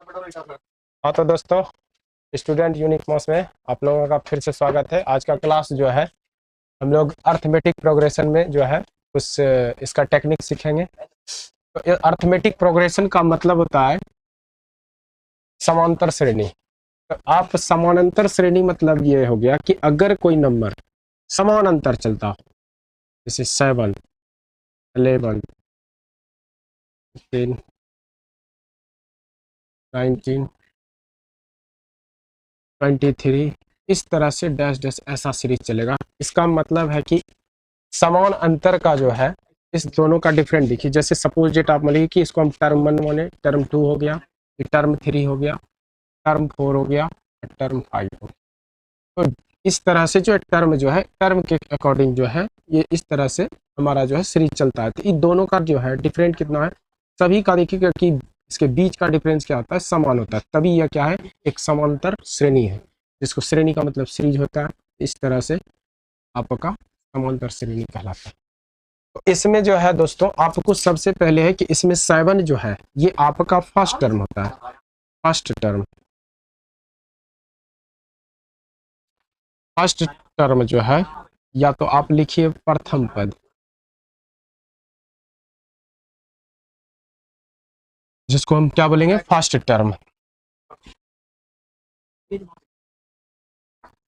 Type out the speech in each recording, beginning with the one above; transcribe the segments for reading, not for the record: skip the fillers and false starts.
हाँ तो दोस्तों, स्टूडेंट यूनिक मॉस में आप लोगों का फिर से स्वागत है। आज का क्लास जो है हम लोग अर्थमेटिक प्रोग्रेशन में जो है उस इसका टेक्निक सीखेंगे। तो अर्थमेटिक प्रोग्रेशन का मतलब होता है समांतर श्रेणी। तो आप समानांतर श्रेणी मतलब ये हो गया कि अगर कोई नंबर समानांतर चलता हो, जैसे 7, 11, 15, 19, 23, इस तरह से डैश डैश ऐसा सीरीज चलेगा। इसका मतलब है कि समान अंतर का जो है इस दोनों का डिफरेंट देखिए। जैसे सपोज डेट आप मान लीजिए कि इसको हम टर्म 1 माने, टर्म 2 हो गया, टर्म 3 हो गया, टर्म 4 हो गया, टर्म 5 हो गया। तो इस तरह से जो है टर्म जो है टर्म के अकॉर्डिंग जो है ये इस तरह से हमारा जो है सीरीज चलता है। तो इन दोनों का जो है डिफरेंट कितना है, सभी का देखिएगा कि इसके बीच का डिफरेंस क्या होता है, समान होता है, तभी यह क्या है, एक समांतर श्रेणी है। जिसको श्रेणी का मतलब सीरीज होता है, इस तरह से आपका समांतर श्रेणी कहलाता है। तो इसमें जो है दोस्तों आपको सबसे पहले है कि इसमें 7 जो है ये आपका फर्स्ट टर्म होता है। फर्स्ट टर्म, फर्स्ट टर्म जो है या तो आप लिखिए प्रथम पद, जिसको हम क्या बोलेंगे, फर्स्ट टर्म।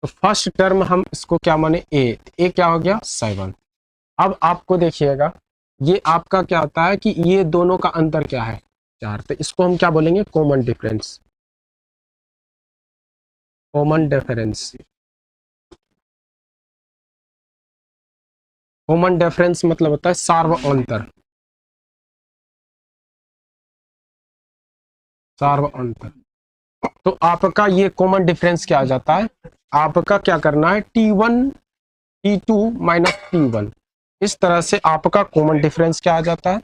तो फर्स्ट टर्म हम इसको क्या माने, ए क्या हो गया 7। अब आपको देखिएगा ये आपका क्या होता है कि ये दोनों का अंतर क्या है 4। तो इसको हम क्या बोलेंगे, common difference. Common difference, common difference मतलब होता है सार्व अंतर। सार्व अंतर, तो आपका ये कॉमन डिफरेंस क्या आ जाता है, आपका क्या करना है T1 T2 माइनस T1। इस तरह से आपका कॉमन डिफरेंस क्या आ जाता है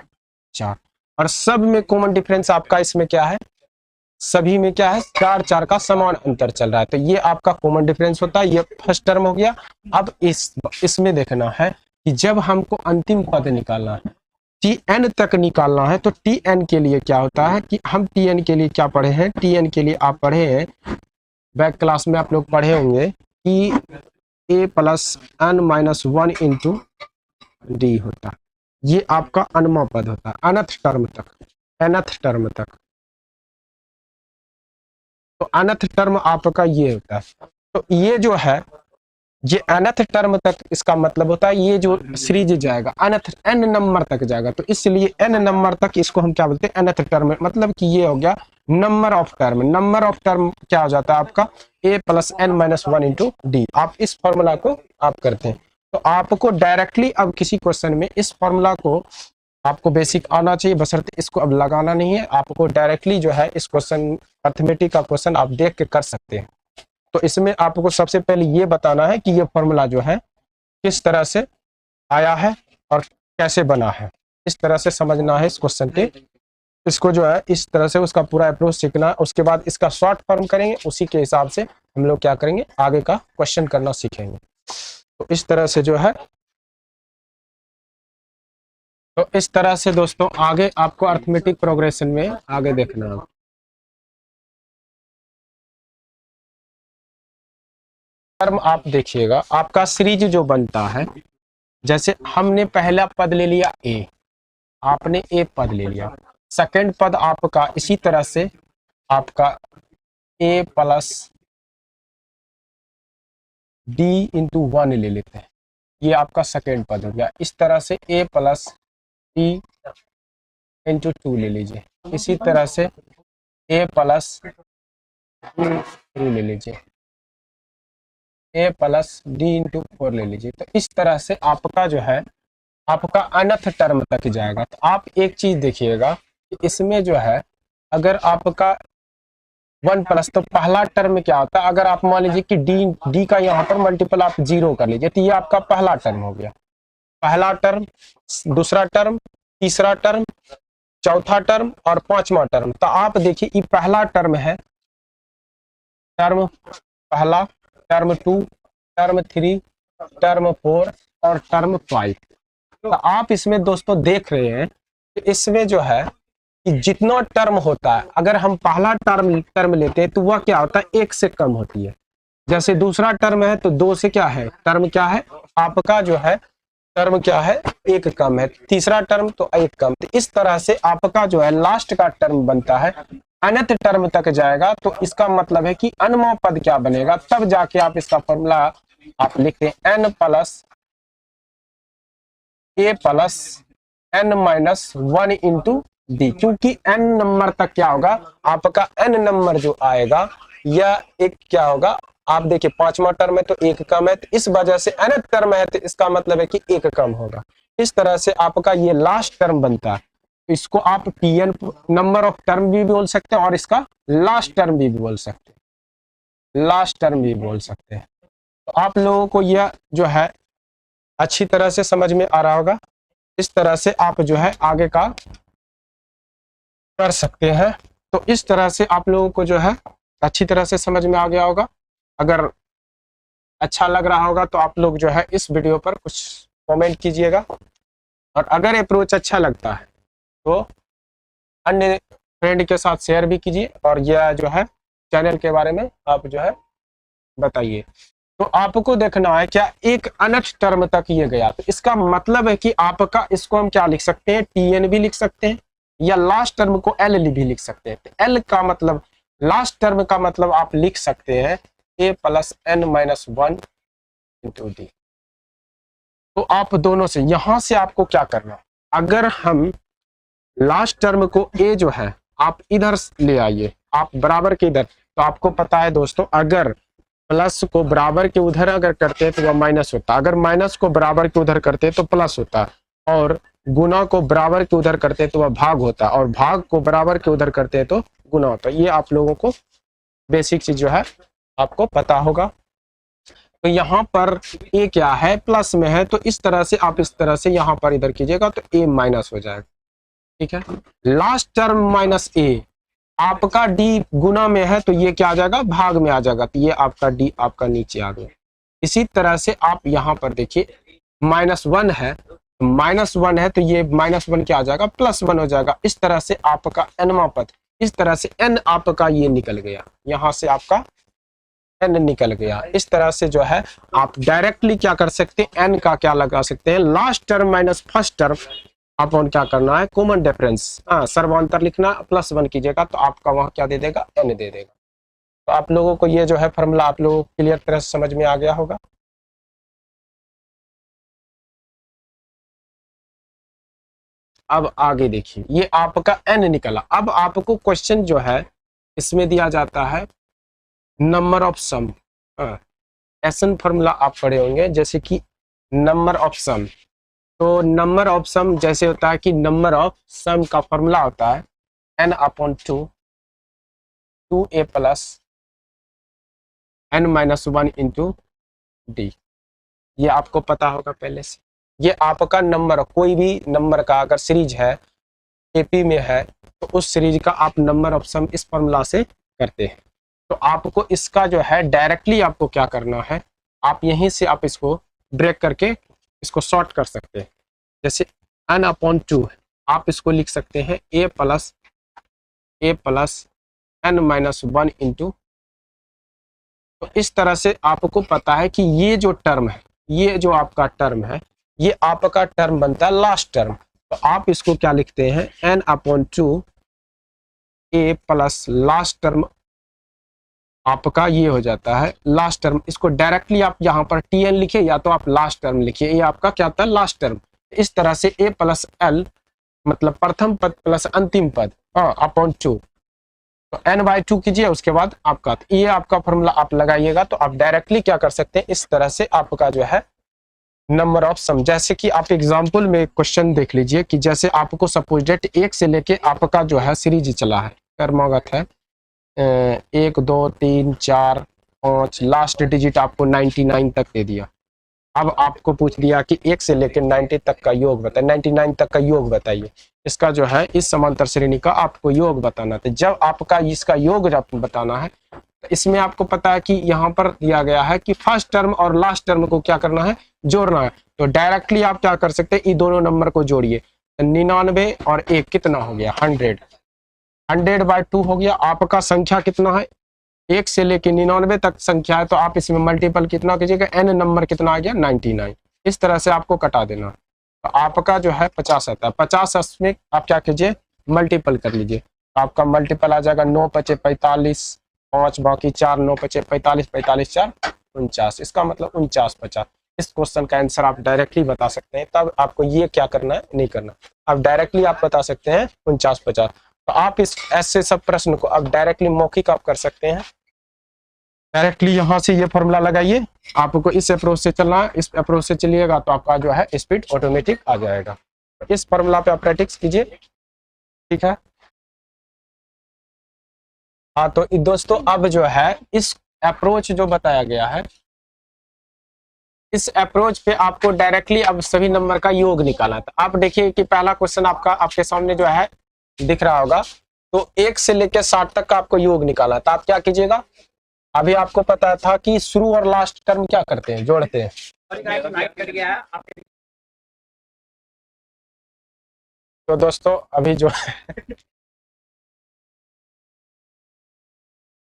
4। और सब में कॉमन डिफरेंस आपका इसमें क्या है, सभी में क्या है 4 4 का समान अंतर चल रहा है। तो ये आपका कॉमन डिफरेंस होता है, ये फर्स्ट टर्म हो गया। अब इसमें देखना है कि जब हमको अंतिम पद निकालना है, टी एन तक निकालना है, तो टी एन के लिए क्या होता है कि हम टी एन के लिए क्या पढ़े हैं, टी एन के लिए आप पढ़े हैं बैक क्लास में, आप लोग पढ़े होंगे कि a plus n minus 1 into D होता है। ये आपका अनमा पद होता है अनथ टर्म तक, nth टर्म तक। तो अनथ टर्म आपका ये होता है। तो ये जो है ये अनथ टर्म तक, इसका मतलब होता है ये जो सीरीज जाएगा अनथ एन नंबर तक जाएगा। तो इसलिए एन नंबर तक इसको हम क्या बोलते हैं, अनथ टर्म। मतलब कि ये हो गया number of term. Number of term क्या हो जाता है आपका, a plus n minus 1 into D. आप इस फॉर्मूला को आप करते हैं। तो आपको डायरेक्टली अब किसी क्वेश्चन में इस फॉर्मूला को आपको बेसिक आना चाहिए, बशर्ते इसको अब लगाना नहीं है। आपको डायरेक्टली जो है इस क्वेश्चन, अर्थमेटिक का क्वेश्चन आप देख के कर सकते हैं। तो इसमें आपको सबसे पहले ये बताना है कि ये फॉर्मूला जो है किस तरह से आया है और कैसे बना है, इस तरह से समझना है इस क्वेश्चन के। इसको जो है इस तरह से उसका पूरा अप्रोच सीखना है। उसके बाद इसका शॉर्ट फॉर्म करेंगे, उसी के हिसाब से हम लोग क्या करेंगे, आगे का क्वेश्चन करना सीखेंगे। तो इस तरह से जो है, तो इस तरह से दोस्तों आगे आपको अर्थमेटिक प्रोग्रेशन में आगे देखना है। टर्म आप देखिएगा आपका सीरीज जो बनता है, जैसे हमने पहला पद ले लिया ए, आपने ए पद ले लिया, सेकंड पद आपका इसी तरह से आपका ए प्लस डी इंटू 1 ले लेते हैं, ये आपका सेकंड पद हो गया। इस तरह से ए प्लस डी इंटू 2 ले लीजिए। इसी तरह से ए प्लस 3 ले लीजिए, ए प्लस डी इंटू 4 ले लीजिए। तो इस तरह से आपका जो है आपका अनथ टर्म तक जाएगा। तो आप एक चीज देखिएगा कि इसमें जो है अगर आपका 1 प्लस, तो पहला टर्म क्या होता है, अगर आप मान लीजिए कि डी का यहाँ पर मल्टीपल आप 0 कर लीजिए, तो ये आपका पहला टर्म हो गया। पहला टर्म, दूसरा टर्म, तीसरा टर्म, चौथा टर्म और पांचवा टर्म। तो आप देखिए ये पहला टर्म है, टर्म पहला, टर्म 2, टर्म 3, टर्म 4 और टर्म 5। तो आप इसमें दोस्तों देख रहे हैं कि इसमें जो है कि जितना टर्म होता है, अगर हम पहला टर्म लेते हैं तो वह क्या होता है, 1 से कम होती है। जैसे दूसरा टर्म है तो 2 से क्या है, टर्म क्या है आपका जो है, टर्म क्या है, 1 कम है। तीसरा टर्म तो 1 कम। तो इस तरह से आपका जो है लास्ट का टर्म बनता है, अनंत टर्म तक जाएगा। तो इसका मतलब है कि अनमोल पद क्या बनेगा, तब जाके आप इसका फॉर्मूला आप लिखते हैं n plus a plus n minus 1 into D. क्योंकि n नंबर तक क्या होगा आपका, n नंबर जो आएगा यह एक क्या होगा, आप देखिए 5वां टर्म है तो 1 कम है, तो इस वजह से nth टर्म है तो इसका मतलब है कि 1 कम होगा। इस तरह से आपका ये लास्ट टर्म बनता है। इसको आप Tn नंबर ऑफ टर्म भी बोल सकते हैं और इसका लास्ट टर्म भी बोल सकते हैं, लास्ट टर्म भी बोल सकते हैं। तो आप लोगों को यह जो है अच्छी तरह से समझ में आ रहा होगा। इस तरह से आप जो है आगे का कर सकते हैं। तो इस तरह से आप लोगों को जो है अच्छी तरह से समझ में आ गया होगा। अगर अच्छा लग रहा होगा तो आप लोग जो है इस वीडियो पर कुछ कमेंट कीजिएगा, और अगर अप्रोच अच्छा लगता है तो अन्य फ्रेंड के साथ शेयर भी कीजिए, और यह जो है चैनल के बारे में आप जो है बताइए। तो आपको देखना है क्या एक अनंत टर्म तक ये गया, तो इसका मतलब है कि आपका इसको हम क्या लिख सकते हैं, Tn भी लिख सकते हैं, या लास्ट टर्म को L भी लिख सकते हैं। तो L का मतलब, लास्ट टर्म का मतलब आप लिख सकते हैं a plus n minus 1 into D. तो आप दोनों से, यहां से आपको क्या करना, अगर हम लास्ट टर्म को a जो है आप इधर ले आइए, आप बराबर के इधर, तो आपको पता है दोस्तों, अगर प्लस को बराबर के उधर अगर करते हैं तो वह माइनस होता, अगर माइनस को बराबर के उधर करते हैं तो प्लस होता, और गुना को बराबर के उधर करते हैं तो वह भाग होता, और भाग को बराबर के उधर करते हैं तो गुना होता। ये आप लोगों को बेसिक चीज जो है आपको पता होगा। तो यहाँ पर a क्या है, प्लस में है, तो इस तरह से आप इस तरह से यहाँ पर इधर कीजिएगा तो a माइनस हो जाएगा। ठीक है, लास्ट टर्म माइनस a, आपका d गुना में है तो ये क्या आ जाएगा, भाग में आ जाएगा, तो ये आपका d आपका नीचे आ गया। इसी तरह से आप यहाँ पर देखिए -1 है, -1 है तो ये -1 क्या आ जाएगा, +1 हो जाएगा। इस तरह से आपका nवां पद, इस तरह से n आपका ये निकल गया, यहाँ से आपका n निकल गया। इस तरह से जो है आप डायरेक्टली क्या कर सकते हैं, n का क्या लगा सकते हैं, last term minus first term, अपन क्या करना है, कॉमन डिफरेंस, सर्वांतर लिखना, +1 कीजिएगा तो आपका वहां क्या दे देगा, n दे देगा। तो आप लोगों को ये जो है फॉर्मूला आप लोगों को क्लियर तरह से समझ में आ गया होगा। अब आगे देखिए, ये आपका n निकला। अब आपको क्वेश्चन जो है इसमें दिया जाता है नंबर ऑफ सम। एसन फॉर्मूला आप पढ़े होंगे, जैसे कि नंबर ऑफ सम। तो नंबर ऑफ सम जैसे होता है कि नंबर ऑफ सम का फॉर्मूला होता है n/2 2a plus n minus 1 into D. ये आपको पता होगा पहले से। ये आपका नंबर, कोई भी नंबर का अगर सीरीज है, एपी में है, तो उस सीरीज का आप नंबर ऑफ सम इस फॉर्मूला से करते हैं। तो आपको इसका जो है डायरेक्टली आपको क्या करना है, आप यहीं से आप इसको ब्रेक करके इसको शॉर्ट कर सकते हैं। जैसे n/2 आप इसको लिख सकते हैं a plus n minus 1 into. तो इस तरह से आपको पता है कि ये जो टर्म है, ये जो आपका टर्म है, ये आपका टर्म बनता है लास्ट टर्म। तो आप इसको क्या लिखते हैं, n/2 a plus last term आपका ये हो जाता है लास्ट टर्म। इसको डायरेक्टली आप यहाँ पर Tn लिखिए या तो आप लास्ट टर्म लिखिए, ये आपका क्या होता है, लास्ट टर्म। इस तरह से a प्लस l मतलब प्रथम पद प्लस अंतिम पद अपॉन 2, तो n/2 कीजिए, उसके बाद आपका, तो ये आपका फॉर्मूला आप लगाइएगा तो आप डायरेक्टली क्या कर सकते हैं, इस तरह से आपका जो है नंबर ऑफ सम। जैसे कि आप एग्जांपल में क्वेश्चन देख लीजिए कि जैसे आपको सपोज डेट 1 से लेके आपका जो है सीरीज चला है, क्रमागत है 1 2 3 4 5, लास्ट डिजिट आपको 99 तक दे दिया। अब आपको पूछ दिया कि 1 से लेकर 90 तक का योग बताइए, 99 तक का योग बताइए। इसका जो है इस समांतर श्रेणी का आपको योग बताना। तो जब आपका इसका योग जब बताना है, तो इसमें आपको पता है कि यहाँ पर दिया गया है कि फर्स्ट टर्म और लास्ट टर्म को क्या करना है, जोड़ना है। तो डायरेक्टली आप क्या कर सकते हैं, ये दोनों नंबर को जोड़िए। 99 और 1 कितना हो गया 100, 100/2 हो गया। आपका संख्या कितना है 1 से लेके 99 तक संख्या है, तो आप इसमें मल्टीपल कितना कीजिएगा, n नंबर कितना आ गया 99। इस तरह से आपको कटा देना, तो आपका जो है 50 आता है। 50 में आप क्या कीजिए मल्टीपल कर लीजिए, आपका मल्टीपल आ जाएगा 9 × 5 = 45, 5 बाकी 4, 9 × 5 = 45, 45 4 49, इसका मतलब 49 50। इस क्वेश्चन का आंसर आप डायरेक्टली बता सकते हैं, तब आपको ये क्या करना है नहीं करना, आप डायरेक्टली आप बता सकते हैं 49 50। तो आप इस ऐसे सब प्रश्न को आप डायरेक्टली मौखिक आप कर सकते हैं। डायरेक्टली यहाँ से ये फॉर्मूला लगाइए, आपको इस अप्रोच से चलना है, इस अप्रोच से चलिएगा तो आपका जो है स्पीड ऑटोमेटिक आ जाएगा। तो इस फॉर्मूला पे आप प्रैक्टिस कीजिए, ठीक है। हाँ तो दोस्तों अब जो है इस अप्रोच जो बताया गया है, इस अप्रोच पे आपको डायरेक्टली अब सभी नंबर का योग निकालना था। आप देखिए कि पहला क्वेश्चन आपका आपके सामने जो है दिख रहा होगा, तो 1 से लेकर 60 तक का आपको योग निकालना था। आप क्या कीजिएगा, अभी आपको पता था कि शुरू और लास्ट टर्म क्या करते हैं, जोड़ते हैं। तो दोस्तों अभी जो है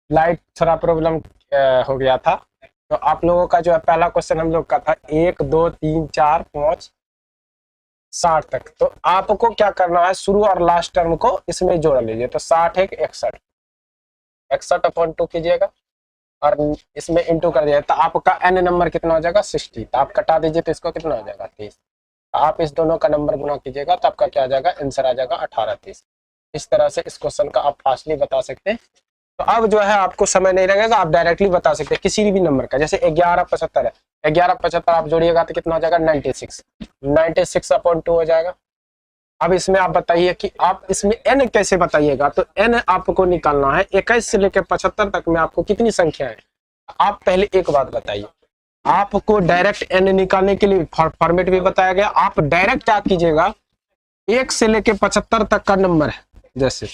लाइट थोड़ा प्रॉब्लम हो गया था, तो आप लोगों का जो है पहला क्वेश्चन हम लोग का था 1 2 3 4 5 60 तक। तो आपको क्या करना है, शुरू और लास्ट टर्म को इसमें जोड़ लीजिए। तो 60 1 61, 61/2 कीजिएगा और इसमें इंटू कर दिया, तो आपका n नंबर कितना हो जाएगा 60। तो आप कटा दीजिए तो इसको कितना हो जाएगा 30। आप इस दोनों का नंबर गुना कीजिएगा तो आपका क्या आ जाएगा, आंसर आ जाएगा 18 30। इस तरह से इस क्वेश्चन का आप फास्टली बता सकते हैं। तो अब जो है आपको समय नहीं लगेगा, आप डायरेक्टली बता सकते हैं किसी भी नंबर का। जैसे 1175 है, 1175 आप जोड़िएगा तो कितना हो जाएगा 96, 96/2 हो जाएगा। अब इसमें आप बताइए कि आप इसमें n कैसे बताइएगा, तो n आपको निकालना है 21 से लेकर 75 तक में आपको कितनी संख्या है। आप पहले एक बात बताइए, आपको डायरेक्ट n निकालने के लिए फॉर्मेट भी बताया गया। आप डायरेक्ट क्या कीजिएगा, 1 से लेकर 75 तक का नंबर है, जैसे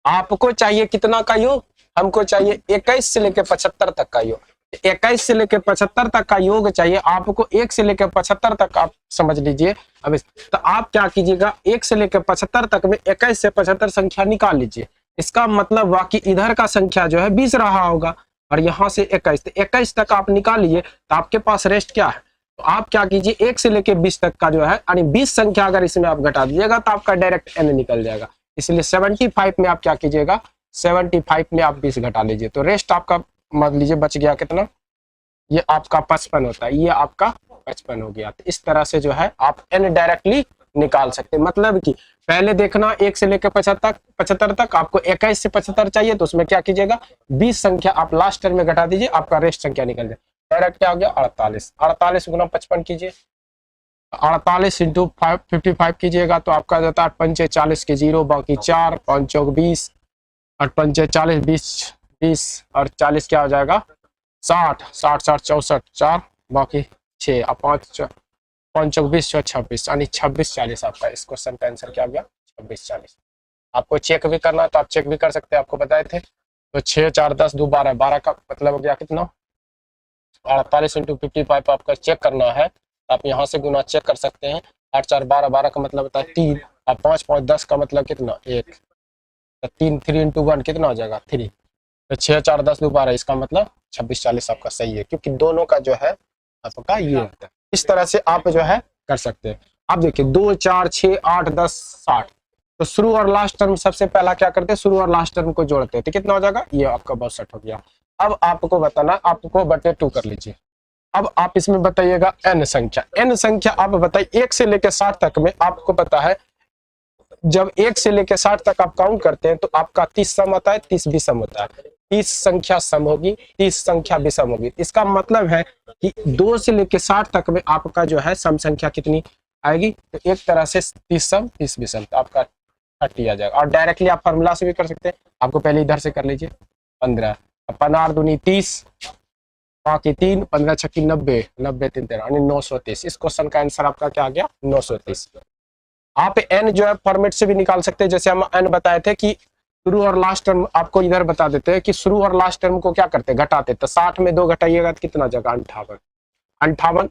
आपको चाहिए कितना का योग, हमको चाहिए 21 से लेकर 75 तक का योग। 21 से लेकर 75 तक का योग चाहिए आपको, 1 से लेकर 75 तक आप समझ लीजिए। अब तो आप क्या कीजिएगा, 1 से लेकर 75 तक में 21 से 75 संख्या निकाल लीजिए। इसका मतलब बाकी इधर का संख्या जो है 20 रहा होगा और यहाँ से 21, तो 21 तक आप निकालिए तो आपके पास रेस्ट क्या है। तो आप क्या कीजिए, 1 से लेकर 20 तक का जो है यानी 20 संख्या अगर इसमें आप घटा दीजिएगा तो आपका डायरेक्ट n निकल जाएगा। इसलिए 75 में आप क्या कीजिएगा, 75 में आप 20 घटा लीजिए, तो रेस्ट आपका मान लीजिए बच गया कितना, ये आपका 55 होता है, ये आपका 55 हो गया। तो इस तरह से जो है आप n डायरेक्टली निकाल सकते हैं। मतलब कि पहले देखना 1 से लेकर 75 तक आपको 21 से 75 चाहिए, तो उसमें क्या कीजिएगा 20 संख्या आप लास्ट टर्म में घटा दीजिए, आपका रेस्ट संख्या निकल जाए। डायरेक्ट क्या हो गया 48, 48 गुना 55 कीजिए, 48 × 55 कीजिएगा तो आपका जाता है 5 40 के 0, बाकी 4 5 चौक 20 और 5 40 20 20 और 40 क्या हो जाएगा 60 60 60 64 4 बाकी 6 और 5 5 चौक 20 26 यानी 26 40 आपका इस क्वेश्चन का आंसर क्या हो गया 26 40। आपको चेक भी करना है तो आप चेक भी कर सकते हैं, आपको बताए थे। तो 6 4 10 2 12, 12 का मतलब हो गया कितना 48 × 55 आपका चेक करना है, आप यहाँ से गुना चेक कर सकते हैं। 8 4 12, 12 का मतलब होता है 3 और 5 5 10 का मतलब कितना 1, तो 3 3 × 1 कितना हो जाएगा 3, तो 6 4 10 2 12 इसका मतलब 26 40 आपका सही है, क्योंकि दोनों का जो है आपका ये होता है। इस तरह से आप जो है कर सकते हैं। अब देखिए 2 4 6 8 10 60, तो शुरू और लास्ट टर्म सबसे पहला क्या करते हैं, शुरू और लास्ट टर्म को जोड़ते हैं, तो कितना हो जाएगा ये आपका 62 हो गया। अब आपको बताना, आपको बटे 2 कर लीजिए। अब आप इसमें बताइएगा n संख्या, n संख्या आप बताइए 1 से लेकर 60 तक में आपको पता है जब 1 से लेकर 60 तक आप काउंट करते हैं तो आपका 30 सम आता है, 30 विषम होता है। 30 संख्या सम होगी, 30 संख्या विषम होगी। इसका मतलब है कि 2 से लेकर 60 तक में आपका जो है सम संख्या कितनी आएगी, तो एक तरह से 30 सम 30 विषम, तो आपका 30 आ जाएगा। और डायरेक्टली आप फॉर्मूला से भी कर सकते हैं, आपको पहले इधर से कर लीजिए 15 15 दूनी 30 बाकी 3 15 6 90 90 3 13 यानी 930। इस क्वेश्चन का आंसर आपका क्या आ गया 930। आप n जो है फॉर्मेट से भी निकाल सकते हैं, जैसे हम n बताए थे कि शुरू और लास्ट टर्म आपको इधर बता देते हैं कि शुरू और लास्ट टर्म को क्या करते हैं घटाते, तो 60 में 2 घटाइएगा तो कितना जगह 58 58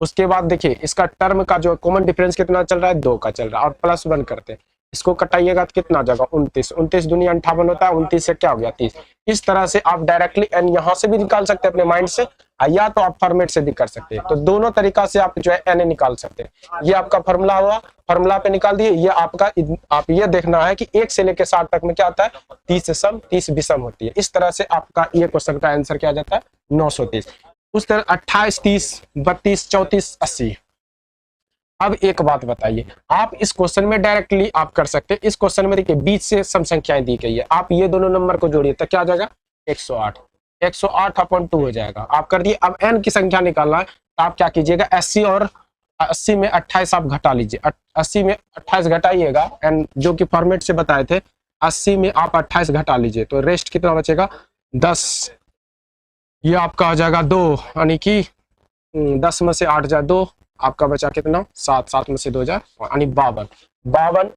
उसके बाद देखिए इसका टर्म का जो कॉमन डिफरेंस कितना चल रहा है, 2 का चल रहा है, और +1 करते हैं, इसको कटाइएगा तो कितना आ जाएगा, 29, 29 दूनी 58 होता है, 29 से क्या हो गया 30। इस तरह से आप डायरेक्टली एन यहाँ से भी निकाल सकते हैं अपने माइंड से, या तो आप फॉर्मेट से भी कर सकते हैं। तो दोनों तरीका से आप जो है एन निकाल सकते हैं। ये आपका फॉर्मूला हुआ, फॉर्मूला पे निकाल दिए। ये आपका, आप ये देखना है कि 1 से लेकर 60 तक में क्या आता है, 30 सम 30 विषम होती है। इस तरह से आपका ये क्वेश्चन का आंसर क्या आ जाता है, 930। उस तरह 28, 30, 32, 34, 80। अब एक बात बताइए, आप इस क्वेश्चन में डायरेक्टली आप कर सकते हैं। इस क्वेश्चन में देखिए बीच से सम संख्याएं दी गई है, आप ये दोनों नंबर को जोड़िए तो क्या आ जाएगा, 108, 108/2 हो जाएगा। आप कर दिए। अब n की संख्या निकालना है तो आप क्या कीजिएगा, 80 और 80 में 28 आप घटा लीजिए। 80 में 28 घटाइएगा, n जो कि फॉर्मेट से बताए थे, 80 में आप 28 घटा लीजिए तो रेस्ट कितना बचेगा, 10। ये आपका आ जाएगा 2, यानी कि 10 में से 8 जाए 2, आपका बचा कितना, 7, 7 में से 2 जाए यानी 52, 52।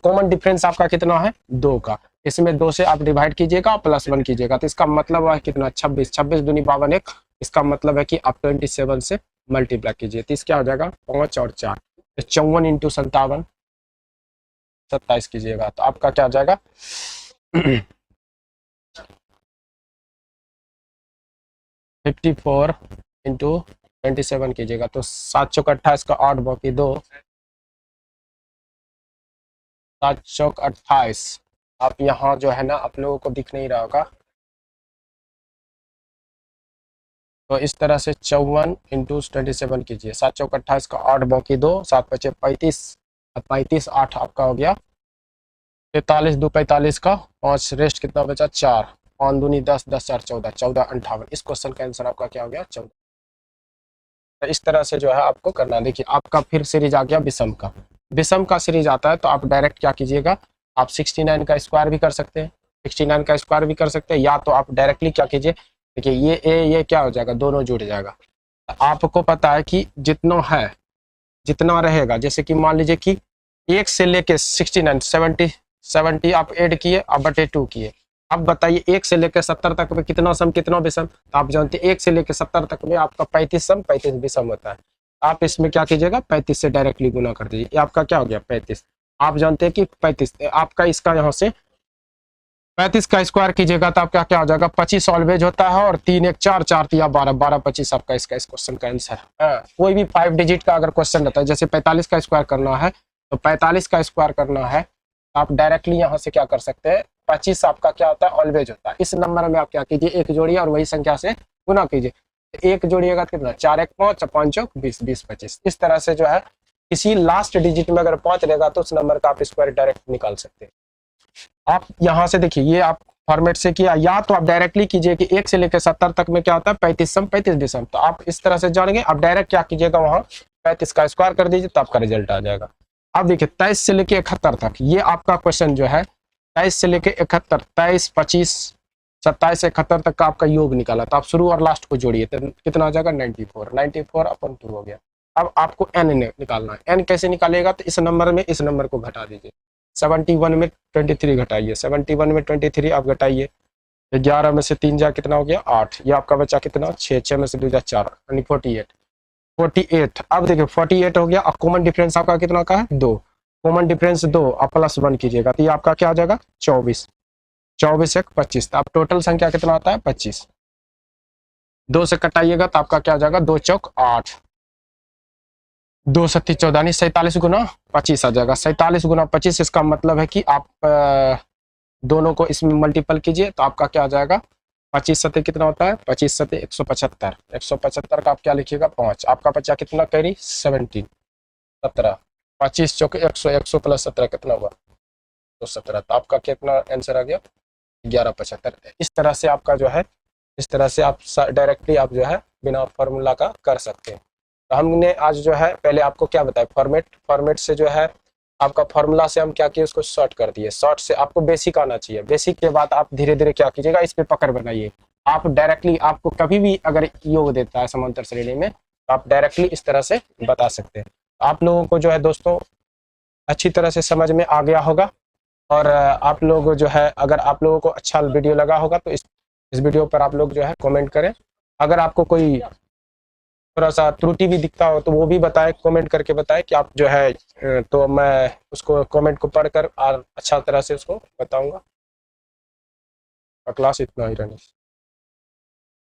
कॉमन डिफरेंस आपका कितना है, 2 का। इसमें 2 से आप डिवाइड कीजिएगा, +1 कीजिएगा, तो इसका मतलब है कितना, 26, 26 दूनी 52 1। इसका मतलब है कि आप 27 से मल्टीप्लाई कीजिए, तो क्या हो जाएगा, 5 और 4, 54 इंटू 57, 27 कीजिएगा तो आपका क्या आ जाएगा 54 इंटू 27 कीजिएगा तो 7 चौक 28 का 8 बाकी 2, 7 चौक 28। आप यहाँ जो है ना, आप लोगों को दिख नहीं रहा होगा, तो इस तरह से 54 इंटू 27 कीजिए, 7 चौक 28 का 8 बाकी 2, 7 बचे 35, 35 8 आपका हो गया 43, 2 45 का 5, रेस्ट कितना बचा 4, 5 दूनी 10, 10 4 14, 14 58। इस क्वेश्चन का आंसर आपका क्या हो गया, 14। तो इस तरह से जो है आपको करना। देखिए आपका फिर सीरीज आ गया विषम का। विषम का सीरीज आता है तो आप डायरेक्ट क्या कीजिएगा, आप 69 का स्क्वायर भी कर सकते हैं, 69 का स्क्वायर भी कर सकते हैं, या तो आप डायरेक्टली क्या कीजिए, देखिए ये क्या हो जाएगा, दोनों जुड़ जाएगा। आपको पता है कि जितना है जितना रहेगा, जैसे कि मान लीजिए कि 1 से लेके 69 70 आप ऐड किए, अब बटे 2 किए। अब बताइए 1 से लेकर 70 तक में कितना सम कितना विषम, तो आप जानते हैं 1 से लेकर 70 तक में आपका 35 सम 35 विषम होता है। आप इसमें क्या कीजिएगा, 35 से डायरेक्टली गुना कर दीजिए, ये आपका क्या हो गया 35। आप जानते हैं कि 35 आपका, इसका यहाँ से 35 का स्क्वायर कीजिएगा तो आपका क्या हो जाएगा, 25 ऑलवेज होता है, और 3 1 4 4 या 12 12 25 आपका इसका इस क्वेश्चन का आंसर है। कोई भी 5 डिजिट का अगर क्वेश्चन रहता है, जैसे 45 का स्क्वायर करना है तो 45 का स्क्वायर करना है, आप डायरेक्टली यहाँ से क्या कर सकते हैं, 25 आपका क्या होता है, ऑलवेज होता है। इस नंबर में आप क्या कीजिए, एक जोड़िए और वही संख्या से गुना कीजिए। एक जोड़िएगा तो कितना, 4 1 5, 5 चौक 20, 20 25। इस तरह से जो है किसी लास्ट डिजिट में अगर 5 रहेगा तो उस नंबर का आप स्क्वायर डायरेक्ट निकाल सकते हैं। आप यहाँ से देखिए, ये आप फॉर्मेट से किया, या तो आप डायरेक्टली कीजिए कि 1 से लेकर 70 तक में क्या होता है, 35 सम 35 विषम। तो आप इस तरह से जानेंगे, आप डायरेक्ट क्या कीजिएगा, वहां 35 का स्क्वायर कर दीजिए तो आपका रिजल्ट आ जाएगा। अब देखिए 23 से लेकर 71 तक, ये आपका क्वेश्चन जो है 23 से लेकर 71, 23 25 27 71 तक का आपका योग निकाला, तो आप शुरू और लास्ट को जोड़िए तो कितना आ जाएगा, 94, 94/2 हो गया। अब आपको n निकालना है। n कैसे निकालेगा, तो इस नंबर में इस नंबर को घटा दीजिए, 71 में 23 घटाइए, 71 में 23 आप घटाइए, 11 में से 3 जा कितना हो गया 8, ये आपका बचा कितना 6, 6 में से 2 जा 4 यानी 48, 48। अब देखिए 48 हो गया। अब कॉमन डिफरेंस आपका कितना का है, 2, कॉमन डिफरेंस 2, आप +1 कीजिएगा तो ये आपका क्या आ जाएगा 24, 24 1 25। तो आप टोटल संख्या कितना आता है 25, 2 से कटाइएगा तो आपका क्या आ जाएगा, 2 चौक 8, 2 सत्ती 14, 47 गुना 25 आ जाएगा। 47 गुना 25, इसका मतलब है कि आप दोनों को इसमें मल्टीपल कीजिए तो आपका क्या आ जाएगा, 25 सत्ते कितना होता है, 25 सत्ते 175, 175 का आप क्या लिखिएगा 5, आपका बचा कितना कैरी 17, 17, 25 चौक 100, 100 + 17 कितना हुआ तो 17। तो आपका कितना आंसर आ गया 1175। इस तरह से आपका जो है, इस तरह से आप डायरेक्टली आप जो है बिना फॉर्मूला का कर सकते हैं। तो हमने आज जो है पहले आपको क्या बताया, फॉर्मेट से जो है आपका फॉर्मूला से हम क्या किए, उसको शॉर्ट कर दिए। शॉर्ट से आपको बेसिक आना चाहिए, बेसिक के बाद आप धीरे धीरे क्या कीजिएगा, इस पे पकड़ बनाइए। आप डायरेक्टली, आपको कभी भी अगर योग देता है समांतर श्रेणी में तो आप डायरेक्टली इस तरह से बता सकते हैं। आप लोगों को जो है दोस्तों अच्छी तरह से समझ में आ गया होगा, और आप लोग जो है, अगर आप लोगों को अच्छा वीडियो लगा होगा तो इस वीडियो पर आप लोग जो है कमेंट करें। अगर आपको कोई थोड़ा सा त्रुटि भी दिखता हो तो वो भी बताएं, कमेंट करके बताएं कि आप जो है तो मैं उसको कमेंट को पढ़कर और अच्छा तरह से उसको बताऊंगा। क्लास इतना ही रहने।